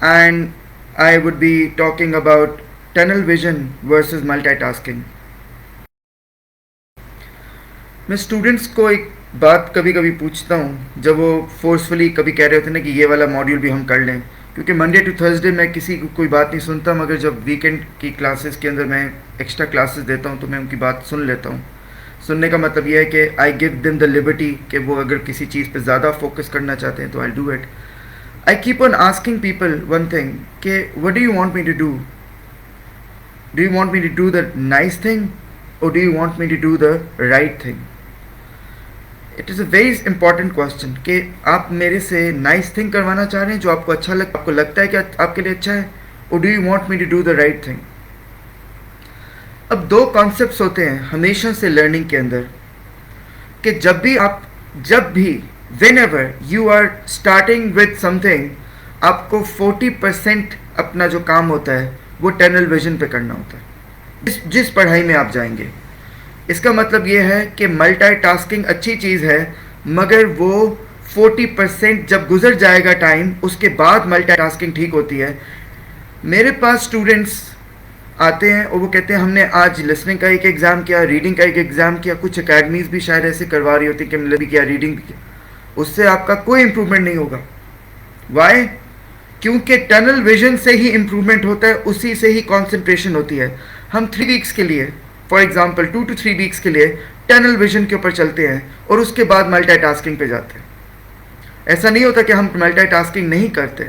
and I would be talking about tunnel vision versus multitasking. मैं students को एक बात कभी कभी पूछता हूँ जब वो फोर्सफुली कभी कह रहे होते हैं ना कि ये वाला मॉड्यूल भी हम कर लें, क्योंकि मंडे टू थर्सडे मैं किसी को कोई बात नहीं सुनता, मगर जब वीकेंड की क्लासेस के अंदर मैं एक्स्ट्रा क्लासेस देता हूँ तो मैं उनकी बात सुन लेता हूँ. सुनने का मतलब ये है कि I give them the liberty कि वो अगर किसी चीज़ पे ज़्यादा फोकस करना चाहते हैं तो I do it. I keep on asking people one thing कि what do you want me to do. Do you want me to do the nice thing और do you want me to do the right thing. It is a very important question कि आप मेरे से nice thing करवाना चाह रहे हैं जो आपको अच्छा आपको लगता है कि आपके लिए अच्छा है, और do you want me to do the right thing. अब दो कॉन्सेप्ट्स होते हैं हमेशा से लर्निंग के अंदर कि जब भी whenever you are starting with something, आपको 40% अपना जो काम होता है वो टनल विजन पे करना होता है जिस पढ़ाई में आप जाएंगे. इसका मतलब ये है कि मल्टीटास्किंग अच्छी चीज़ है, मगर वो 40% जब गुजर जाएगा टाइम उसके बाद मल्टीटास्किंग ठीक होती है. मेरे पास स्टूडेंट्स आते हैं और वो कहते हैं हमने आज लिसनिंग का एक एग्ज़ाम किया, रीडिंग का एक एग्ज़ाम किया, कुछ अकेडमीज़ भी शायद ऐसे करवा रही होती कि हमने भी किया, रीडिंग भी किया. उससे आपका कोई इम्प्रूवमेंट नहीं होगा. वाई? क्योंकि टनल विजन से ही इम्प्रूवमेंट होता है, उसी से ही कॉन्सेंट्रेशन होती है. हम 3 वीक्स के लिए, फॉर एग्जाम्पल 2 to 3 वीक्स के लिए टनल विजन के ऊपर चलते हैं और उसके बाद मल्टीटास्किंग पे जाते हैं. ऐसा नहीं होता कि हम मल्टीटास्किंग नहीं करते.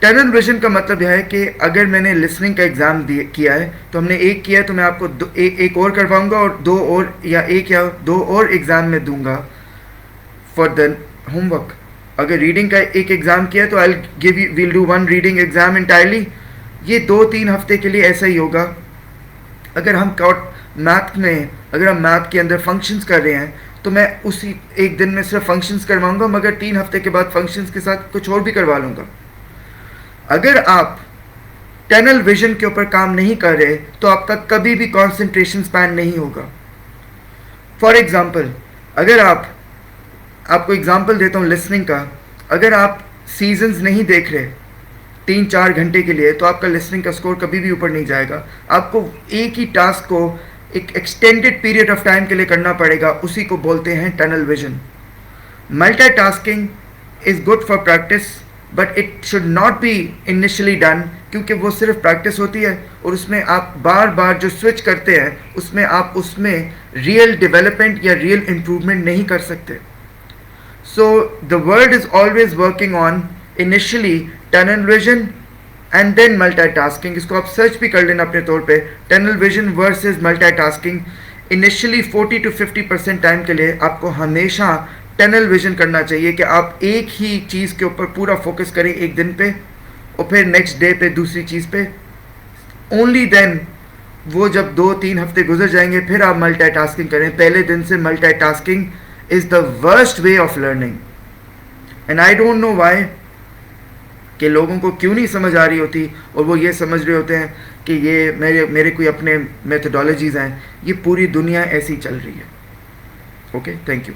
टनल विजन का मतलब यह है कि अगर मैंने लिसनिंग का एग्ज़ाम किया है तो हमने एक किया है तो मैं आपको एक और करवाऊंगा और 2 और या 1 या 2 और एग्ज़ाम में दूंगा फॉर द होमवर्क. अगर रीडिंग का एक एग्ज़ाम किया तो I give you will do 1 reading exam entirely. ये 2-3 हफ्ते के लिए ऐसा ही होगा. अगर हम मैथ के अंदर फंक्शंस कर रहे हैं तो मैं उसी एक दिन में सिर्फ फंक्शंस करवाऊंगा, मगर 3 हफ्ते के बाद फंक्शंस के साथ कुछ और भी करवा लूँगा. अगर आप टनल विजन के ऊपर काम नहीं कर रहे तो आपका कभी भी कंसंट्रेशन स्पैन नहीं होगा. फॉर एग्जांपल, अगर आपको एग्जांपल देता हूँ लिसनिंग का, अगर आप सीजन्स नहीं देख रहे 3-4 घंटे के लिए तो आपका लिसनिंग का स्कोर कभी भी ऊपर नहीं जाएगा. आपको एक ही टास्क को एक एक्सटेंडेड पीरियड ऑफ टाइम के लिए करना पड़ेगा, उसी को बोलते हैं tunnel vision. Multitasking is good for practice but it should not be initially done, क्योंकि वो सिर्फ प्रैक्टिस होती है और उसमें आप बार बार जो स्विच करते हैं उसमें आप उसमें रियल डेवलपमेंट या रियल इम्प्रूवमेंट नहीं कर सकते. So the world is always working on initially tunnel vision and then multitasking. इसको आप सर्च भी कर लेना अपने तौर पे, tunnel vision versus multitasking. Initially 40 to 50% time के लिए आपको हमेशा टनल विजन करना चाहिए कि आप एक ही चीज़ के ऊपर पूरा फोकस करें एक दिन पे और फिर नेक्स्ट डे पे दूसरी चीज़ पे. ओनली देन वो जब 2-3 हफ्ते गुजर जाएंगे फिर आप मल्टीटास्किंग करें. पहले दिन से multitasking is the worst way of learning and I don't know why कि लोगों को क्यों नहीं समझ आ रही होती और वो ये समझ रहे होते हैं कि ये मेरे कोई अपने मेथडोलॉजीज़ हैं. ये पूरी दुनिया ऐसी चल रही है. Okay, thank you.